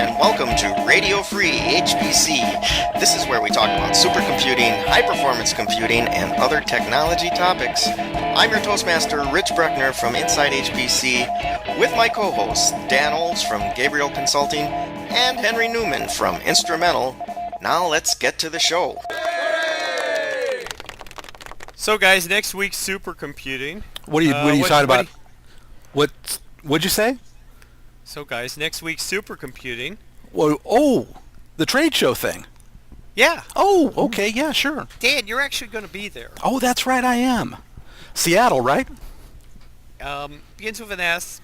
and welcome to Radio Free HPC. This is where we talk about supercomputing, high-performance computing, and other technology topics. I'm your Toastmaster, Rich Bruckner from Inside HPC, with my co-hosts, Dan Olds from Gabriel Consulting and Henry Newman from Instrumental. Now let's get to the show. So guys, next week's supercomputing. What are you talking about? What'd you say? So guys, next week's supercomputing. Well, the trade show thing. Yeah. Oh, okay, yeah, sure. Dan, you're actually going to be there. Oh, that's right, I am. Seattle, right? Begins with an S,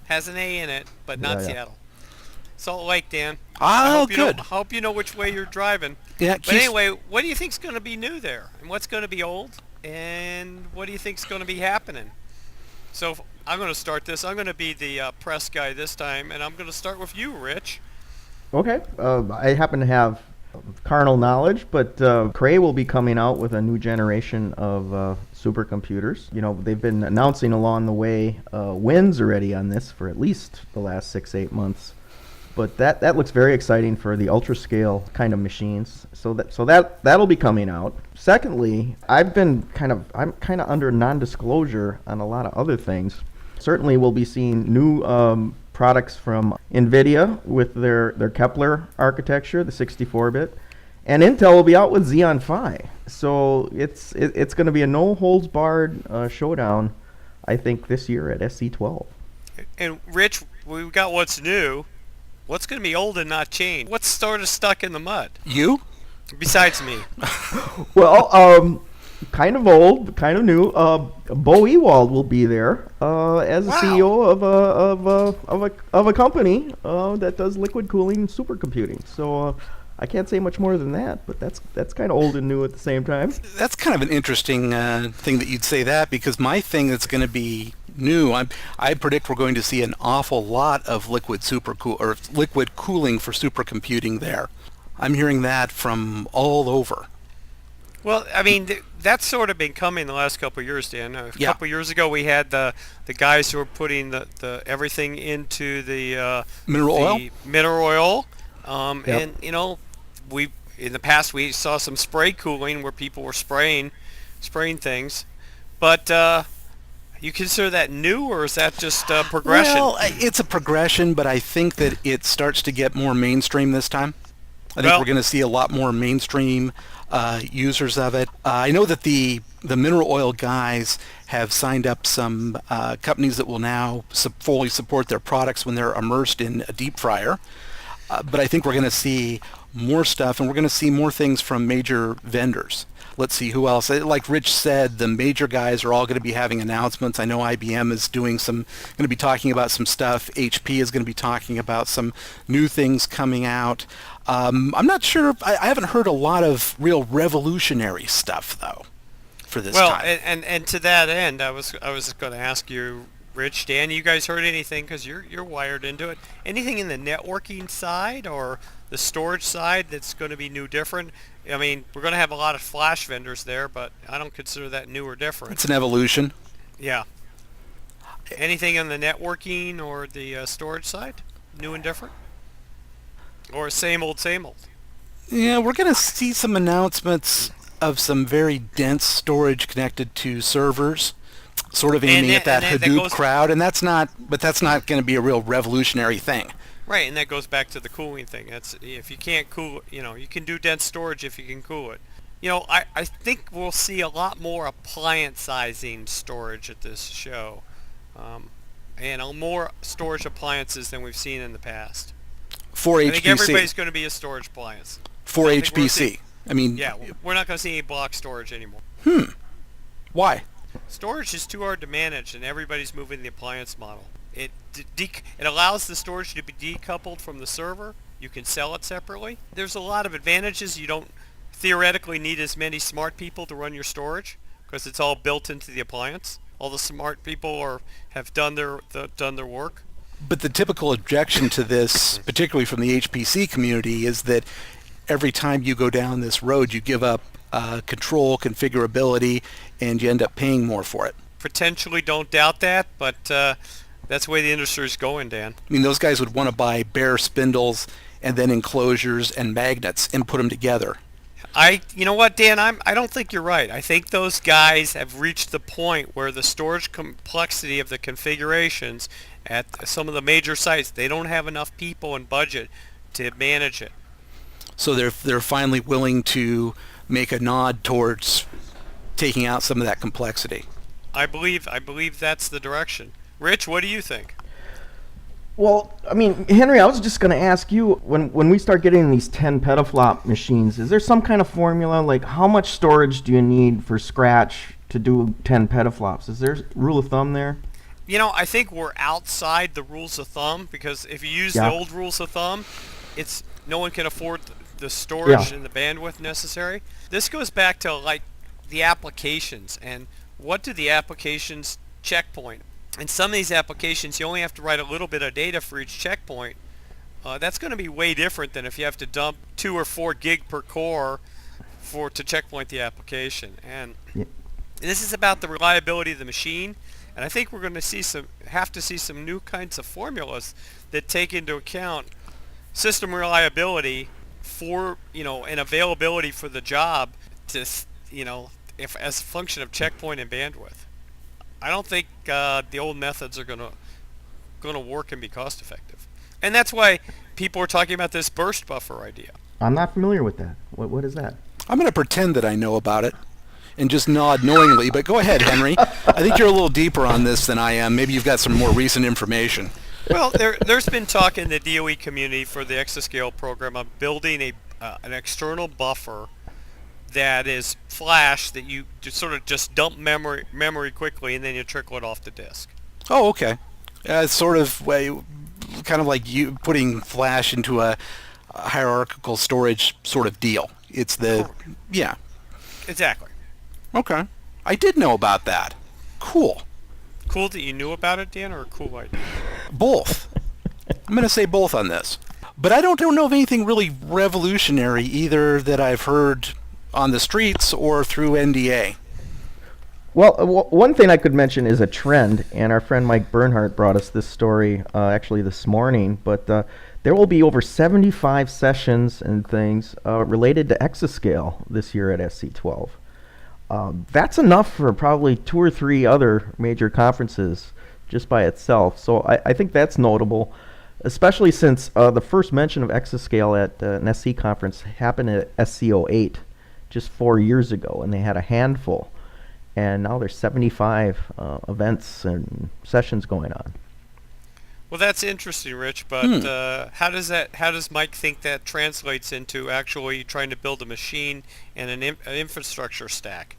has an A in it, but not Seattle. Salt Lake, Dan. Oh, good. I hope you know which way you're driving. Yeah. But anyway, what do you think's going to be new there? And what's going to be old? And what do you think's going to be happening? So I'm going to start this. I'm going to be the press guy this time, and I'm going to start with you, Rich. Okay. I happen to have carnal knowledge, but Cray will be coming out with a new generation of supercomputers. You know, they've been announcing along the way wins already on this for at least the last 6-8 months. But that looks very exciting for the ultra-scale kind of machines. So that'll be coming out. Secondly, I'm kind of under non-disclosure on a lot of other things. Certainly, we'll be seeing new products from NVIDIA with their Kepler architecture, the 64-bit, and Intel will be out with Xeon Phi. So it's going to be a no-holds-barred showdown, I think, this year at SC12. And Rich, we've got what's new. What's going to be old and not changed? What's sort of stuck in the mud? You? Besides me. Well, kind of old, kind of new. Bo Ewald will be there as the CEO of a company that does liquid cooling supercomputing. So I can't say much more than that, but that's kind of old and new at the same time. That's kind of an interesting thing that you'd say that, because my thing that's going to be new, I predict we're going to see an awful lot of liquid cooling for supercomputing there. I'm hearing that from all over. Well, I mean, that's sort of been coming the last couple of years, Dan. A couple of years ago, we had the guys who were putting the everything into the mineral oil. And you know, in the past we saw some spray cooling where people were spraying things, but you consider that new, or is that just progression? Well, it's a progression, but I think that it starts to get more mainstream this time. I think we're going to see a lot more mainstream users of it. I know that the mineral oil guys have signed up some companies that will now fully support their products when they're immersed in a deep fryer. But I think we're going to see more stuff, and we're going to see more things from major vendors. Let's see who else. Like Rich said, the major guys are all going to be having announcements. I know IBM is going to be talking about some stuff. HP is going to be talking about some new things coming out. I'm not sure. I haven't heard a lot of real revolutionary stuff though for this time. Well, and to that end, I was going to ask you, Rich, Dan, you guys heard anything, because you're wired into it? Anything in the networking side or the storage side that's going to be new, different? I mean, we're going to have a lot of flash vendors there, but I don't consider that new or different. It's an evolution. Yeah. Anything on the networking or the storage side, new and different? Or same old, same old? Yeah, we're going to see some announcements of some very dense storage connected to servers, sort of aiming at that Hadoop crowd, and that's not going to be a real revolutionary thing. Right, and that goes back to the cooling thing. That's, if you can't cool, you can do dense storage if you can cool it. I think we'll see a lot more appliance-sizing storage at this show, and more storage appliances than we've seen in the past. For HPC. I think everybody's going to be a storage appliance. For HPC. Yeah, we're not going to see any block storage anymore. Why? Storage is too hard to manage, and everybody's moving the appliance model. It allows the storage to be decoupled from the server. You can sell it separately. There's a lot of advantages. You don't theoretically need as many smart people to run your storage, because it's all built into the appliance. All the smart people have done their work. But the typical objection to this, particularly from the HPC community, is that every time you go down this road, you give up control, configurability, and you end up paying more for it. Potentially, don't doubt that, but that's the way the industry is going, Dan. I mean, those guys would want to buy bare spindles and then enclosures and magnets and put them together. You know what, Dan? I don't think you're right. I think those guys have reached the point where the storage complexity of the configurations at some of the major sites, they don't have enough people and budget to manage it. So they're finally willing to make a nod towards taking out some of that complexity. I believe that's the direction. Rich, what do you think? Well, I mean, Henry, I was just going to ask you, when we start getting these 10 petaflop machines, is there some kind of formula, like how much storage do you need for scratch to do 10 petaflops? Is there a rule of thumb there? You know, I think we're outside the rules of thumb, because if you use the old rules of thumb, it's no one can afford the storage and the bandwidth necessary. This goes back to like the applications, and what do the applications checkpoint? In some of these applications, you only have to write a little bit of data for each checkpoint. That's going to be way different than if you have to dump 2 or 4 gig per core to checkpoint the application. And this is about the reliability of the machine. And I think we're going to have to see some new kinds of formulas that take into account system reliability for, and availability for the job to, if as a function of checkpoint and bandwidth. I don't think the old methods are going to work and be cost effective, and that's why people are talking about this burst buffer idea. I'm not familiar with that. What is that? I'm going to pretend that I know about it, and just nod knowingly. But go ahead, Henry. I think you're a little deeper on this than I am. Maybe you've got some more recent information. Well, there's been talk in the DOE community for the Exascale program of building an external buffer that is flash, that you just dump memory quickly, and then you trickle it off the disk. Oh, okay. It's sort of kind of like you putting flash into a hierarchical storage sort of deal. It's yeah. Exactly. Okay. I did know about that. Cool. Cool that you knew about it, Dan, or a cool idea? Both. I'm going to say both on this. But I don't know of anything really revolutionary either that I've heard on the streets or through NDA. Well, one thing I could mention is a trend, and our friend Mike Bernhardt brought us this story actually this morning, but there will be over 75 sessions and things related to Exascale this year at SC12. That's enough for probably 2 or 3 other major conferences just by itself, so I think that's notable, especially since the first mention of Exascale at an SC conference happened at SC08 just 4 years ago, and they had a handful. And now there's 75 events and sessions going on. Well, that's interesting, Rich. But how does Mike think that translates into actually trying to build a machine and an infrastructure stack?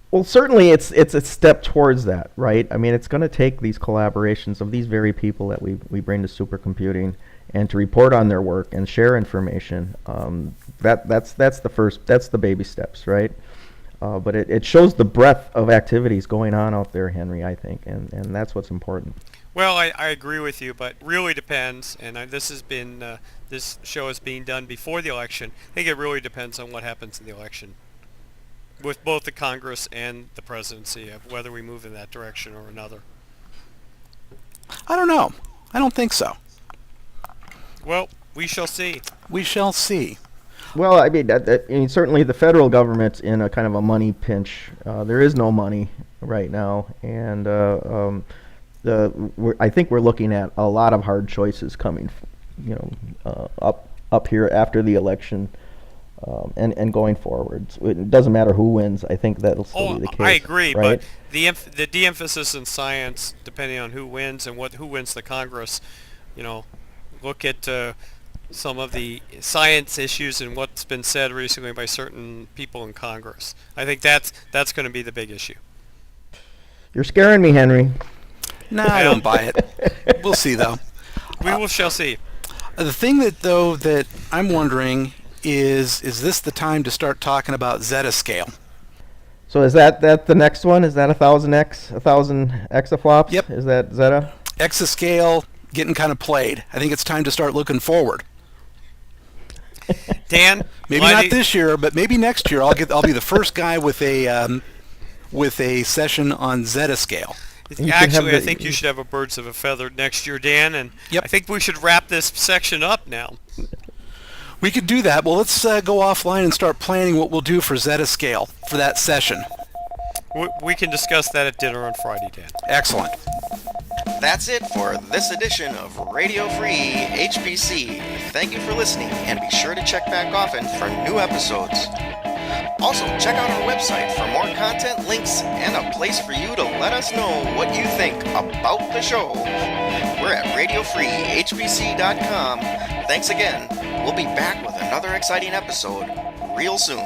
Well, certainly it's a step towards that, right? I mean, it's going to take these collaborations of these very people that we bring to supercomputing and to report on their work and share information. That's the baby steps, right? But it shows the breadth of activities going on out there, Henry, I think, and that's what's important. Well, I agree with you, but really depends, and this show is being done before the election. I think it really depends on what happens in the election with both the Congress and the presidency, of whether we move in that direction or another. I don't know. I don't think so. Well, we shall see. We shall see. Well, I mean, certainly the federal government's in a kind of a money pinch. There is no money right now, and I think we're looking at a lot of hard choices coming, up here after the election, and going forward. It doesn't matter who wins. I think that'll still be the case. I agree, right? But the de-emphasis in science, depending on who wins and who wins the Congress, look at some of the science issues and what's been said recently by certain people in Congress. I think that's going to be the big issue. You're scaring me, Henry. No, I don't buy it. We'll see, though. We shall see. The thing that I'm wondering is this the time to start talking about Exascale? So is that the next one? Is that 1,000 exaflops? Yep. Is that Zeta? Exascale getting kind of played. I think it's time to start looking forward. Dan, maybe not this year, but maybe next year. I'll be the first guy with a session on Exascale. Actually, I think you should have a birds of a feather next year, Dan, and Yep. I think we should wrap this section up now. We could do that. Well, let's go offline and start planning what we'll do for Exascale for that session. We can discuss that at dinner on Friday, Dan. Excellent. That's it for this edition of Radio Free HPC. Thank you for listening, and be sure to check back often for new episodes. Also, check out our website for more content, links, and a place for you to let us know what you think about the show. We're at radiofreehpc.com. Thanks again. We'll be back with another exciting episode real soon.